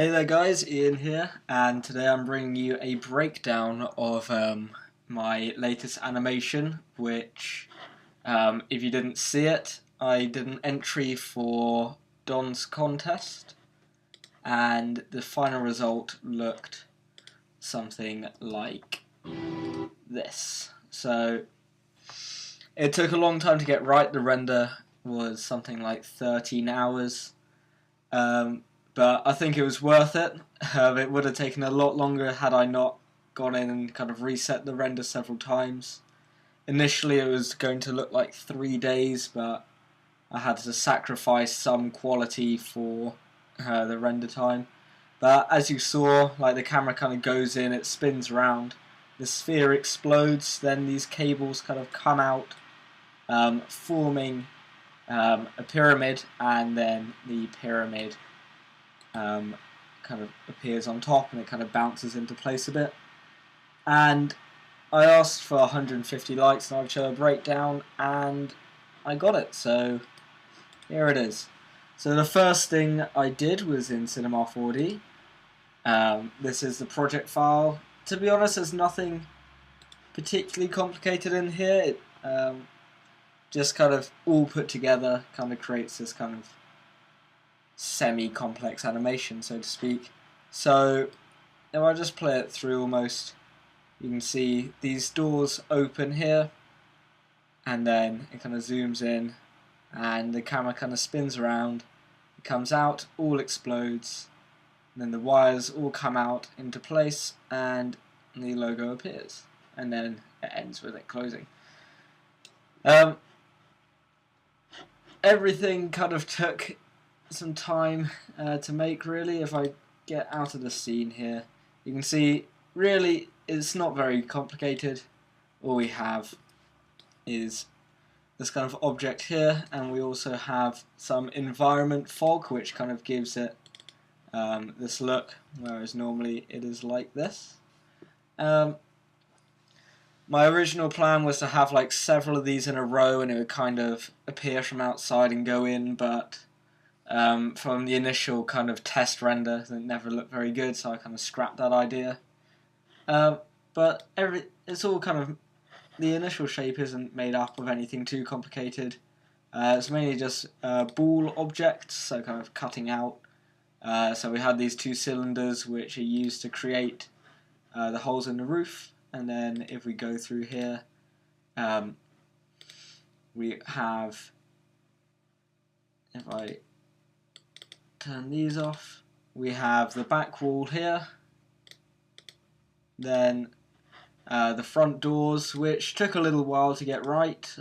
Hey there guys, Ian here, and today I'm bringing you a breakdown of my latest animation, which, if you didn't see it, I did an entry for Don's contest, and the final result looked something like this. So, it took a long time to get right. The render was something like 13 hours. But I think it was worth it. It would have taken a lot longer had I not gone in and kind of reset the render several times. Initially it was going to look like 3 days, but I had to sacrifice some quality for the render time. But as you saw, like the camera kind of goes in, it spins around, the sphere explodes, then these cables kind of come out, forming a pyramid, and then the pyramid kind of appears on top and it kind of bounces into place a bit. And I asked for 150 likes and I've shown a breakdown and I got it, so here it is. So the first thing I did was in Cinema 4D. This is the project file. To be honest, there's nothing particularly complicated in here. It just kind of all put together kind of creates this kind of semi-complex animation, so to speak. So if I just play it through almost, you can see these doors open here, and then it kind of zooms in, and the camera kind of spins around, it comes out, all explodes, and then the wires all come out into place, and the logo appears, and then it ends with it closing. Everything kind of took some time to make, really. If I get out of the scene here, you can see really it's not very complicated. All we have is this kind of object here, and we also have some environment fog which kind of gives it this look, whereas normally it is like this. My original plan was to have like several of these in a row and it would kind of appear from outside and go in, but from the initial kind of test render, it never looked very good, so I kind of scrapped that idea. But it's all kind of, the initial shape isn't made up of anything too complicated. It's mainly just ball objects, so kind of cutting out. So we had these two cylinders which are used to create the holes in the roof, and then if we go through here, we have, if I turn these off, we have the back wall here, then the front doors, which took a little while to get right.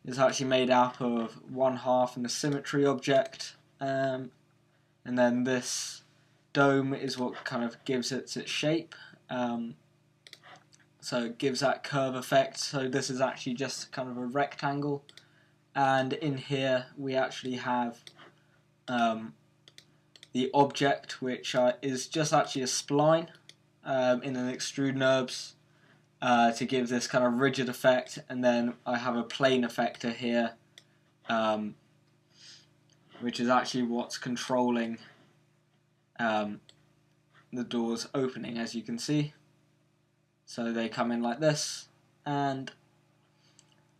It's actually made up of one half and a symmetry object, and then this dome is what kind of gives it its shape, so it gives that curve effect. So this is actually just kind of a rectangle, and in here we actually have the object, which is just actually a spline in an extrude NURBS to give this kind of rigid effect, and then I have a plane effector here, which is actually what's controlling the doors opening, as you can see. So they come in like this, and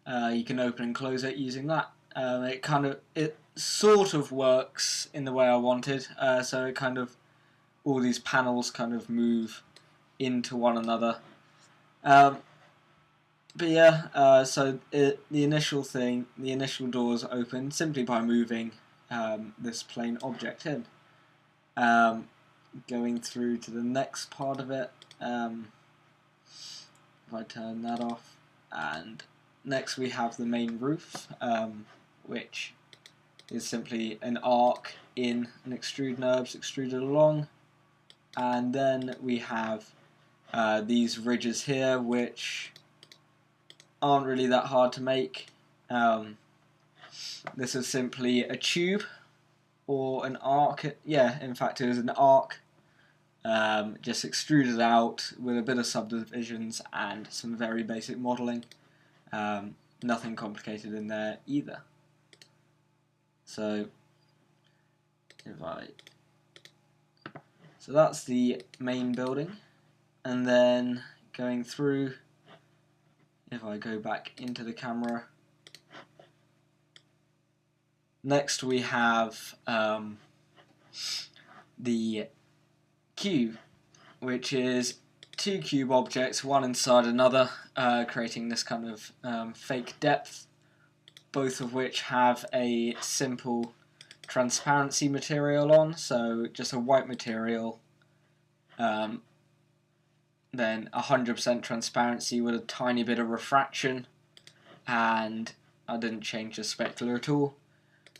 you can open and close it using that. It sort of works in the way I wanted, so it kind of, all these panels kind of move into one another. But yeah, so the initial doors open simply by moving this plane object in. Going through to the next part of it, if I turn that off, and next we have the main roof, which is simply an arc in an extrude NURBS extruded along, and then we have these ridges here, which aren't really that hard to make. This is simply a tube or an arc. Yeah, in fact it was an arc, just extruded out with a bit of subdivisions and some very basic modelling. Nothing complicated in there either. So if I So that's the main building, and then going through, if I go back into the camera, next we have the cube, which is two cube objects, one inside another, creating this kind of fake depth, both of which have a simple transparency material on, so just a white material, then 100% transparency with a tiny bit of refraction, and I didn't change the specular at all,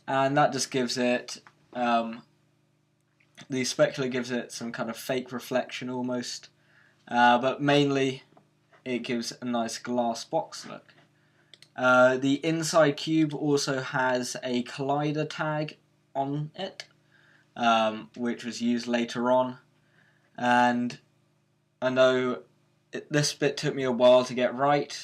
and that just gives it, the specular gives it some kind of fake reflection almost, but mainly it gives a nice glass box look. The inside cube also has a collider tag on it, which was used later on, and I know this bit took me a while to get right,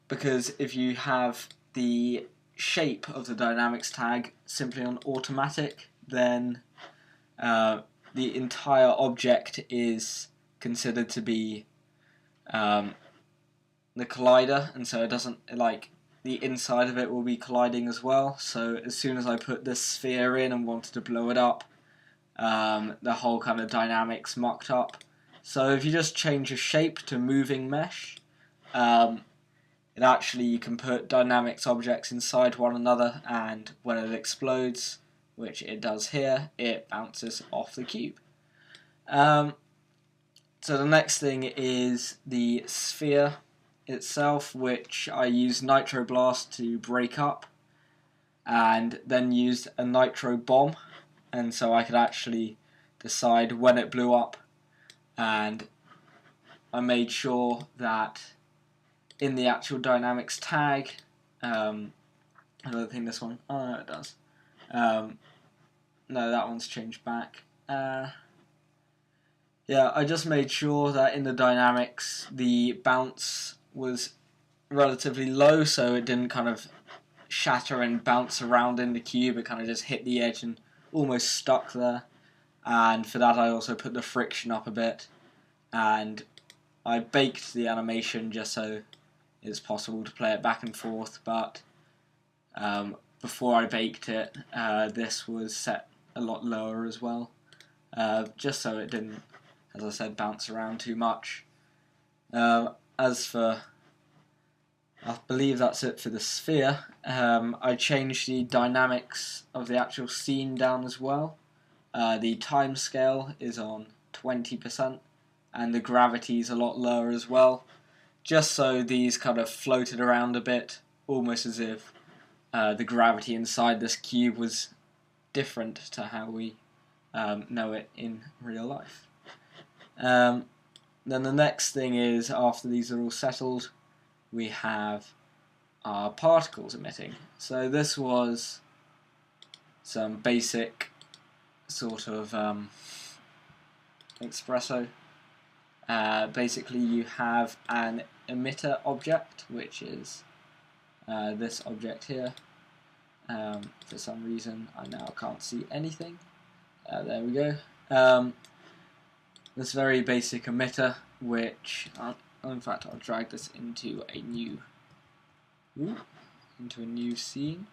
because if you have the shape of the dynamics tag simply on automatic, then the entire object is considered to be the collider, and so it doesn't, like, the inside of it will be colliding as well. So as soon as I put this sphere in and wanted to blow it up, the whole kind of dynamics mucked up. So if you just change the shape to moving mesh, it actually, you can put dynamics objects inside one another, and when it explodes, which it does here, it bounces off the cube. So the next thing is the sphere itself, which I used Nitro Blast to break up, and then used a Nitro Bomb, and so I could actually decide when it blew up, and I made sure that in the actual dynamics tag, I don't think this one, oh no it does, no, that one's changed back. Yeah, I just made sure that in the dynamics the bounce was relatively low, so it didn't kind of shatter and bounce around in the cube. It kind of just hit the edge and almost stuck there. And for that I also put the friction up a bit, and I baked the animation just so it's possible to play it back and forth, but before I baked it, this was set a lot lower as well, just so it didn't, as I said, bounce around too much. As for, I believe that's it for the sphere. I changed the dynamics of the actual scene down as well. The time scale is on 20%, and the gravity is a lot lower as well, just so these kind of floated around a bit, almost as if the gravity inside this cube was different to how we know it in real life. Then the next thing is, after these are all settled, we have our particles emitting. So this was some basic sort of espresso. Basically you have an emitter object, which is this object here. For some reason I now can't see anything. There we go. This very basic emitter, which in fact I'll drag this into a new scene.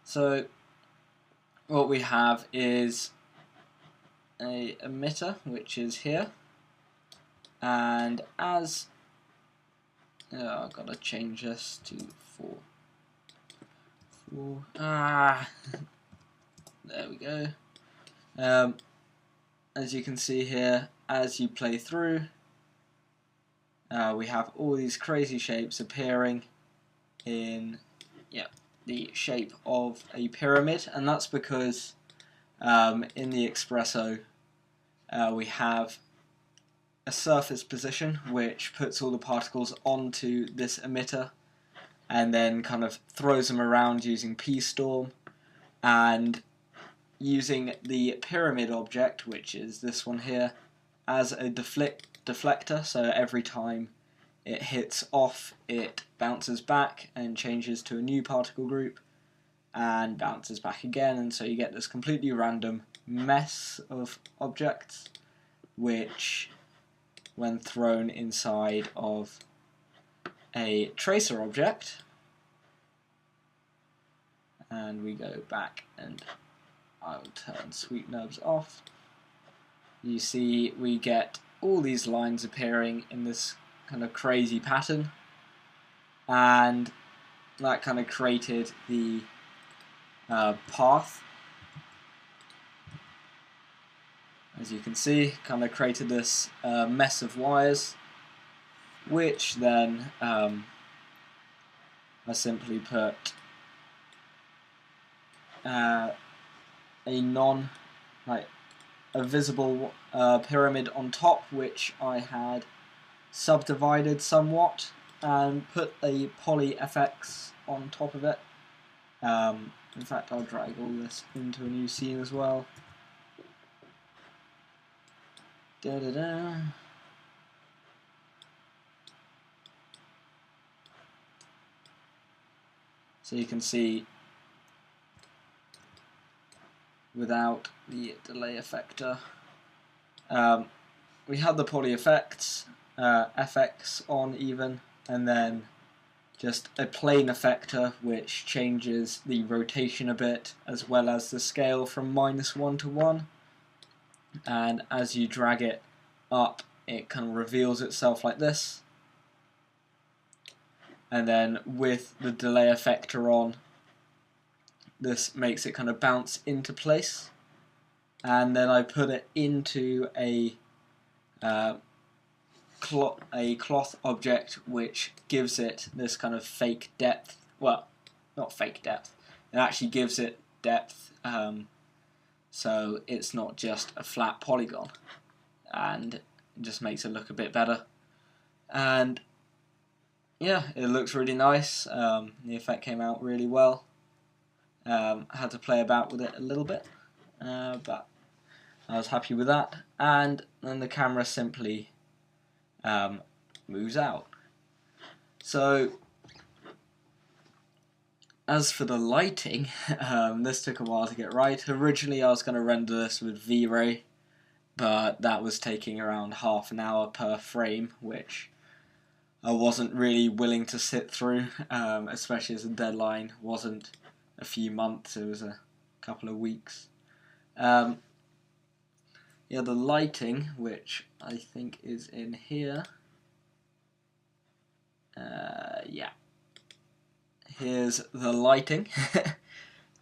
So what we have is a emitter, which is here, and as I've got to change this to 4. There we go. As you can see here, as you play through, we have all these crazy shapes appearing in the shape of a pyramid, and that's because in the espresso we have a surface position which puts all the particles onto this emitter and then kind of throws them around using P-storm, and using the pyramid object, which is this one here, as a deflector, so every time it hits off it bounces back and changes to a new particle group, and bounces back again, and so you get this completely random mess of objects which, when thrown inside of a tracer object, and we go back and I'll turn sweep nubs off, you see we get all these lines appearing in this kind of crazy pattern, and that kind of created the path. As you can see, kind of created this mess of wires, which then I simply put a visible pyramid on top, which I had subdivided somewhat, and put a poly FX on top of it. In fact, I'll drag all this into a new scene as well. So you can see, without the delay effector, we have the poly effects, FX on even, and then just a plane effector which changes the rotation a bit, as well as the scale from -1 to 1. And as you drag it up, it kind of reveals itself like this. And then with the delay effector on, this makes it kind of bounce into place. And then I put it into a cloth object, which gives it this kind of fake depth. Well, not fake depth. It actually gives it depth, so it's not just a flat polygon, and it just makes it look a bit better. And yeah, it looks really nice. The effect came out really well. I had to play about with it a little bit, but I was happy with that. And then the camera simply moves out. So as for the lighting, this took a while to get right. Originally I was going to render this with V-Ray, but that was taking around half an hour per frame, which I wasn't really willing to sit through, especially as the deadline wasn't a few months, it was a couple of weeks. Yeah, the lighting, which I think is in here, yeah, here's the lighting.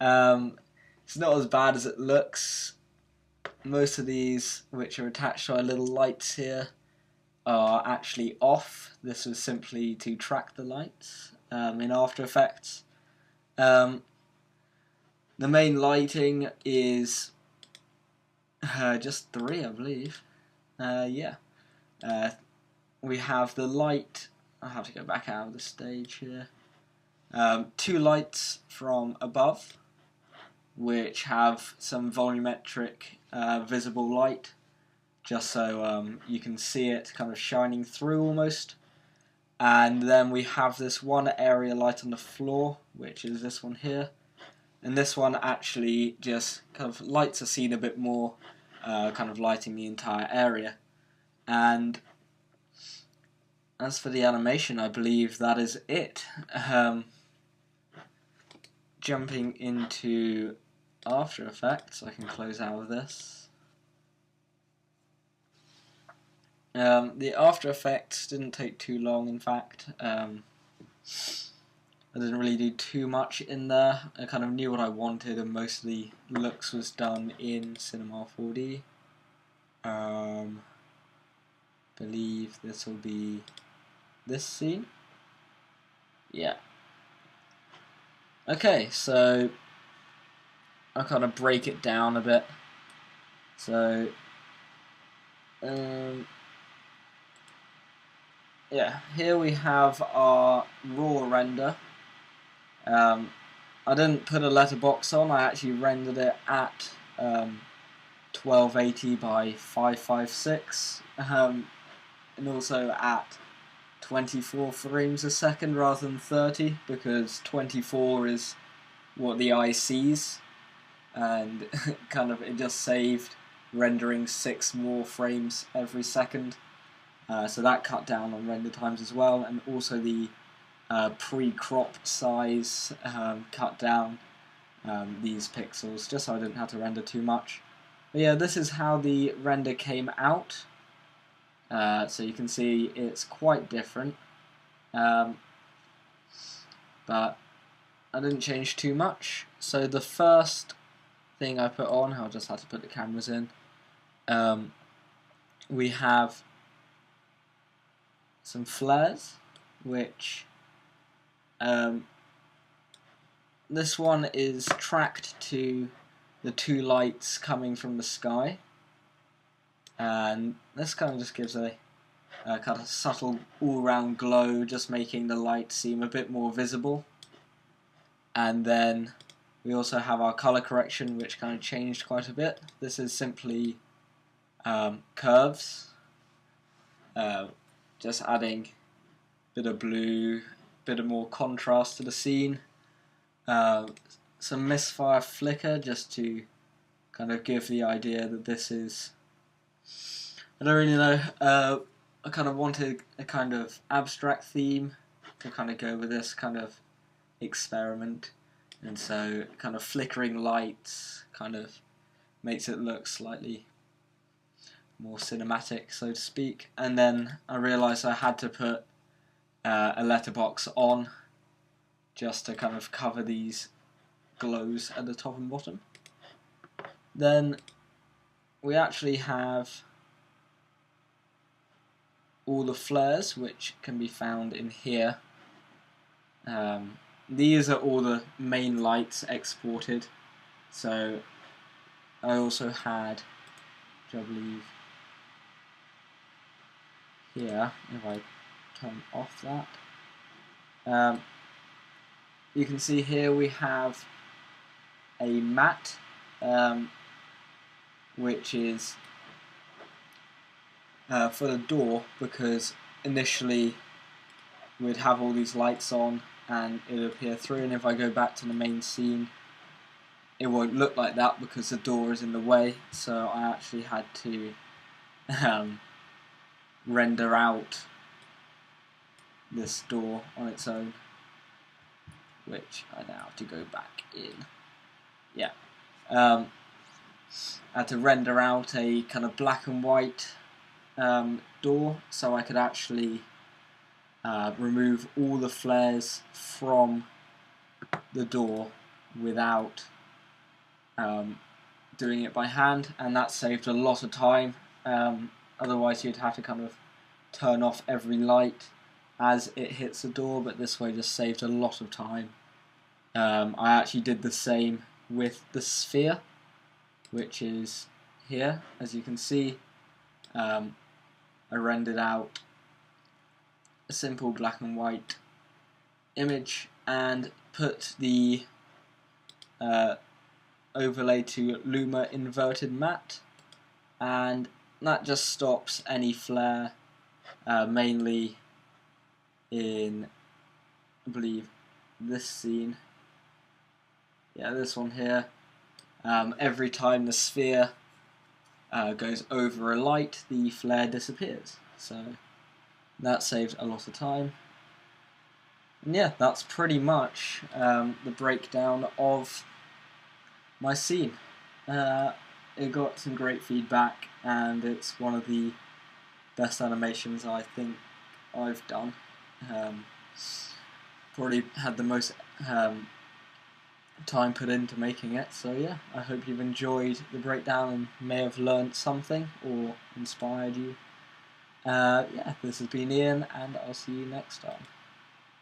It's not as bad as it looks. Most of these, which are attached to our little lights here, are actually off. This was simply to track the lights in After Effects. The main lighting is just 3, I believe. Yeah. We have the light. I'll have to go back out of the stage here. 2 lights from above, which have some volumetric visible light, just so you can see it kind of shining through almost. And then we have this one area light on the floor, which is this one here. And this one actually just kind of lights a scene a bit more, kind of lighting the entire area. And as for the animation, I believe that is it. Jumping into After Effects, I can close out of this. The After Effects didn't take too long, in fact. I didn't really do too much in there. I kind of knew what I wanted, and most of the looks was done in Cinema 4D. Believe this will be this scene. Yeah. Okay, so I'll kind of break it down a bit. So, yeah, here we have our raw render. I didn't put a letterbox on, I actually rendered it at 1280 by 556, and also at 24 frames a second rather than 30, because 24 is what the eye sees, and kind of it just saved rendering 6 more frames every second. So that cut down on render times as well, and also the pre-crop size cut down these pixels, just so I didn't have to render too much. But yeah, this is how the render came out. So you can see it's quite different, but I didn't change too much. So the first thing I put on, I'll just have to put the cameras in, we have some flares, which this one is tracked to the 2 lights coming from the sky, and this kind of just gives a kind of subtle all-round glow, just making the light seem a bit more visible. And then we also have our color correction, which kind of changed quite a bit. This is simply curves, just adding a bit of blue, bit of more contrast to the scene, some misfire flicker just to kind of give the idea that this is, I don't really know, I kind of wanted a kind of abstract theme to kind of go with this kind of experiment, and so kind of flickering lights kind of makes it look slightly more cinematic, so to speak. And then I realised I had to put a letterbox on just to kind of cover these glows at the top and bottom. Then we actually have all the flares, which can be found in here. These are all the main lights exported. So I also had, which I believe here, if I turn off that, you can see here we have a matte, which is for the door, because initially we'd have all these lights on and it would appear through, and if I go back to the main scene it won't look like that because the door is in the way. So I actually had to render out this door on its own, which I now have to go back in. Yeah, I had to render out a kind of black and white door so I could actually remove all the flares from the door without doing it by hand, and that saved a lot of time. Otherwise you'd have to kind of turn off every light as it hits the door, but this way just saved a lot of time. I actually did the same with the sphere, which is here, as you can see. I rendered out a simple black and white image and put the overlay to Luma inverted matte, and that just stops any flare, mainly in, I believe, this scene. Yeah, this one here. Every time the sphere goes over a light, the flare disappears. So that saved a lot of time. And yeah, that's pretty much the breakdown of my scene. It got some great feedback, and it's one of the best animations I think I've done. Probably had the most time put into making it, so yeah, I hope you've enjoyed the breakdown and may have learned something or inspired you. Yeah, this has been Ian, and I'll see you next time.